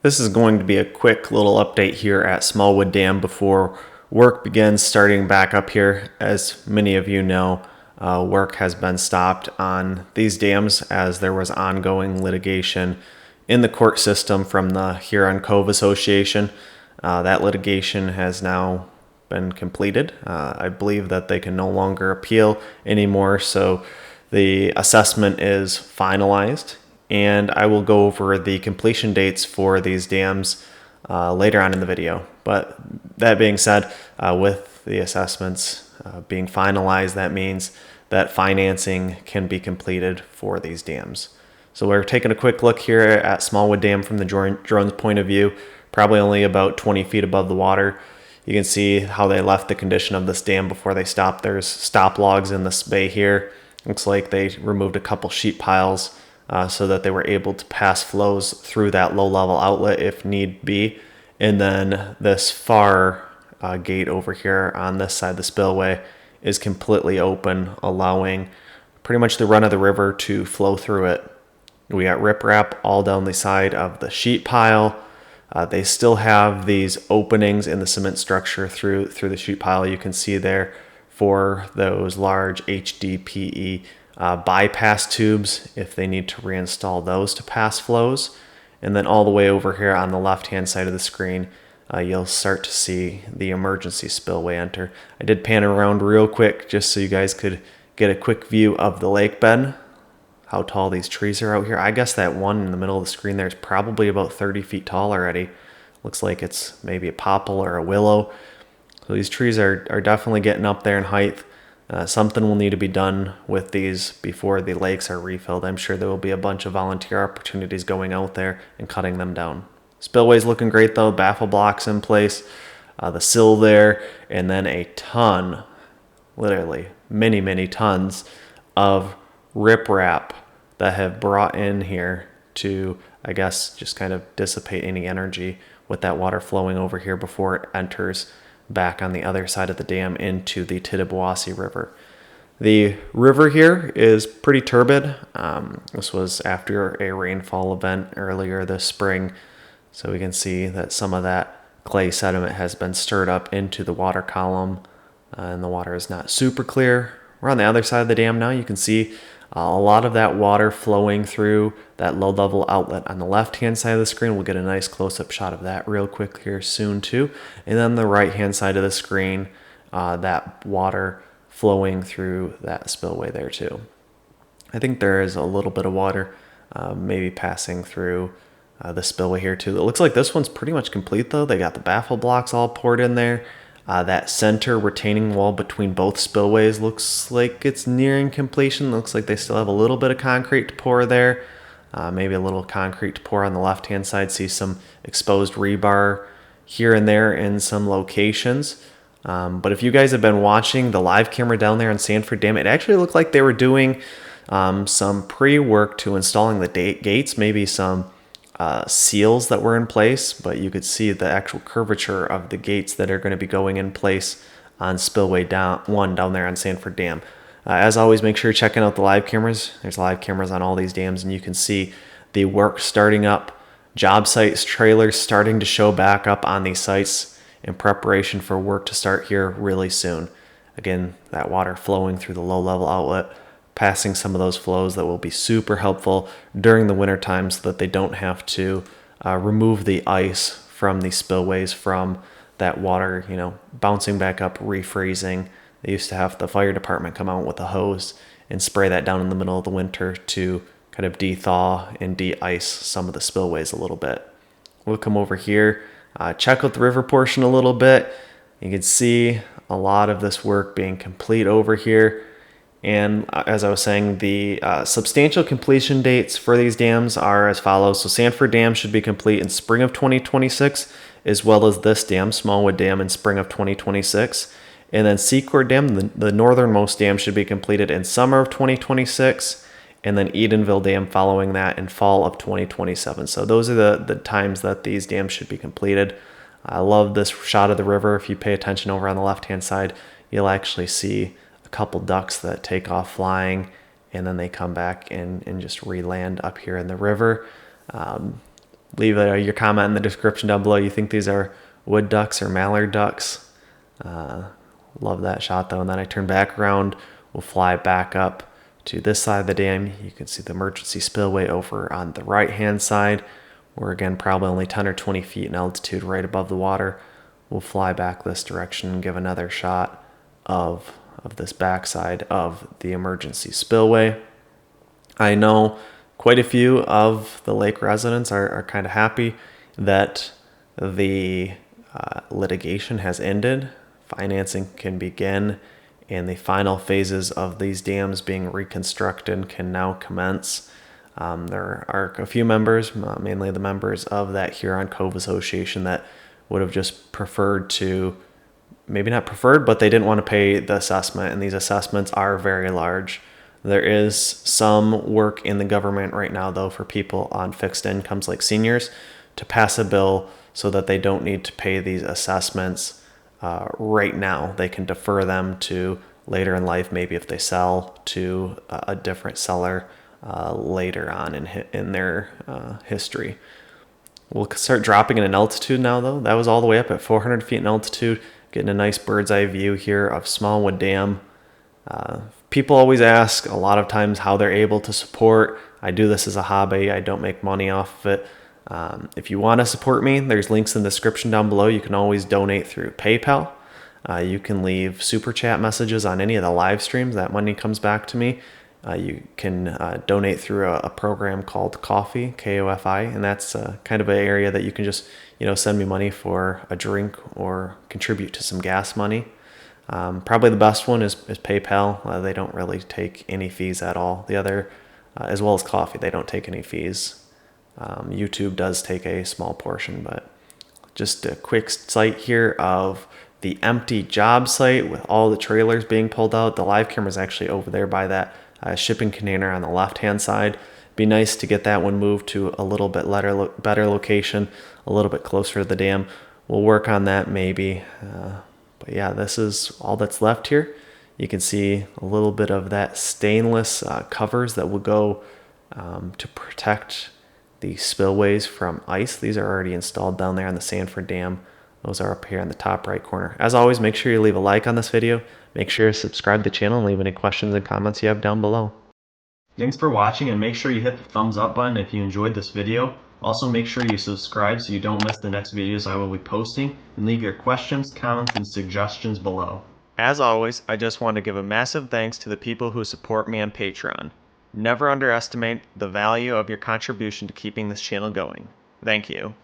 This is going to be a quick little update here at Smallwood Dam before work begins starting back up here. As many of you know, work has been stopped on these dams as there was ongoing litigation in the court system from the Huron Cove Association. That litigation has now been completed. I believe that they can no longer appeal anymore, so the assessment is finalized. And I will go over the completion dates for these dams later on in the video. But that being said, with the assessments being finalized, that means that financing can be completed for these dams. So we're taking a quick look here at Smallwood Dam from the drone's point of view, probably only about 20 feet above the water. You can see how they left the condition of this dam before they stopped. There's stop logs in this bay here. Looks like they removed a couple sheet piles so that they were able to pass flows through that low-level outlet if need be. And then this far gate over here on this side of the spillway is completely open, allowing pretty much the run of the river to flow through it. We got riprap all down the side of the sheet pile. They still have these openings in the cement structure through the sheet pile. You can see there for those large HDPE bypass tubes if they need to reinstall those to pass flows. And then all the way over here on the left hand side of the screen, you'll start to see the emergency spillway enter. I did pan around real quick just so you guys could get a quick view of the lake bed, how tall these trees are out here. I guess that one in the middle of the screen there is probably about 30 feet tall already. Looks like it's maybe a poplar or a willow. So these trees are definitely getting up there in height. Something will need to be done with these before the lakes are refilled. I'm sure there will be a bunch of volunteer opportunities going out there and cutting them down. Spillway's looking great though, baffle blocks in place, the sill there, and then a ton, literally many tons of riprap that have brought in here to, I guess, just kind of dissipate any energy with that water flowing over here before it enters back on the other side of the dam into the Tittabawassee River. The river here is pretty turbid. This was after a rainfall event earlier this spring, so we can see that some of that clay sediment has been stirred up into the water column, and the water is not super clear. We're on the other side of the dam now. You can see a lot of that water flowing through that low-level outlet on the left-hand side of the screen. We'll get a nice close-up shot of that real quick here soon too. And then the right-hand side of the screen, that water flowing through that spillway there too. I think there is a little bit of water maybe passing through the spillway here too. It looks like this one's pretty much complete though. They got the baffle blocks all poured in there. That center retaining wall between both spillways looks like it's nearing completion. Looks like they still have a little bit of concrete to pour there. Maybe a little concrete to pour on the left-hand side. See some exposed rebar here and there in some locations. But if you guys have been watching the live camera down there on Sanford Dam, it actually looked like they were doing some pre-work to installing the gates, maybe some seals that were in place, but you could see the actual curvature of the gates that are going to be going in place on spillway one down there on Sanford Dam. As always, make sure you're checking out the live cameras. There's live cameras on all these dams, and you can see the work starting up, job sites, trailers starting to show back up on these sites in preparation for work to start here really soon. Again, that water flowing through the low-level outlet, passing some of those flows that will be super helpful during the winter time so that they don't have to remove the ice from these spillways from that water, bouncing back up, refreezing. They used to have the fire department come out with a hose and spray that down in the middle of the winter to kind of de-thaw and de-ice some of the spillways a little bit. We'll come over here, check out the river portion a little bit. You can see a lot of this work being complete over here. And as I was saying, the substantial completion dates for these dams are as follows. So Sanford Dam should be complete in spring of 2026, as well as this dam, Smallwood Dam, in spring of 2026. And then Secord Dam, the northernmost dam, should be completed in summer of 2026. And then Edenville Dam following that in fall of 2027. So those are the times that these dams should be completed. I love this shot of the river. If you pay attention over on the left-hand side, you'll actually see couple ducks that take off flying and then they come back and just re-land up here in the river. leave your comment in the description down below. You think these are wood ducks or mallard ducks? Love that shot though. And then I turn back around, we'll fly back up to this side of the dam. You can see the emergency spillway over on the right hand side. We're again probably only 10 or 20 feet in altitude right above the water. We'll fly back this direction and give another shot of this backside of the emergency spillway. I know quite a few of the lake residents are kind of happy that the litigation has ended. Financing can begin, and the final phases of these dams being reconstructed can now commence. There are a few members, mainly the members of that Huron Cove Association, that would have just preferred to, maybe not preferred, but they didn't want to pay the assessment, and these assessments are very large. There is some work in the government right now, though, for people on fixed incomes like seniors to pass a bill so that they don't need to pay these assessments right now. They can defer them to later in life, maybe if they sell to a different seller later on in their history. We'll start dropping in altitude now, though. That was all the way up at 400 feet in altitude, getting a nice bird's eye view here of Smallwood Dam. People always ask a lot of times how they're able to support. I do this as a hobby. I don't make money off of it. If you want to support me, there's links in the description down below. You can always donate through PayPal. You can leave super chat messages on any of the live streams. That money comes back to me. You can donate through a program called Ko-fi, K-O-F-I, and that's kind of an area that you can just send me money for a drink or contribute to some gas money. Probably the best one is PayPal. They don't really take any fees at all. The other, as well as Ko-fi, they don't take any fees. YouTube does take a small portion, but just a quick sight here of the empty job site with all the trailers being pulled out. The live camera is actually over there by that shipping container on the left-hand side. Be nice to get that one moved to a little bit better location, a little bit closer to the dam. We'll work on that maybe. But yeah, this is all that's left here. You can see a little bit of that stainless covers that will go to protect the spillways from ice. These are already installed down there on the Sanford Dam. Those are up here in the top right corner. As always, make sure you leave a like on this video. Make sure to subscribe to the channel and leave any questions and comments you have down below. Thanks for watching, and make sure you hit the thumbs up button if you enjoyed this video. Also, make sure you subscribe so you don't miss the next videos I will be posting, and leave your questions, comments, and suggestions below. As always, I just want to give a massive thanks to the people who support me on Patreon. Never underestimate the value of your contribution to keeping this channel going. Thank you.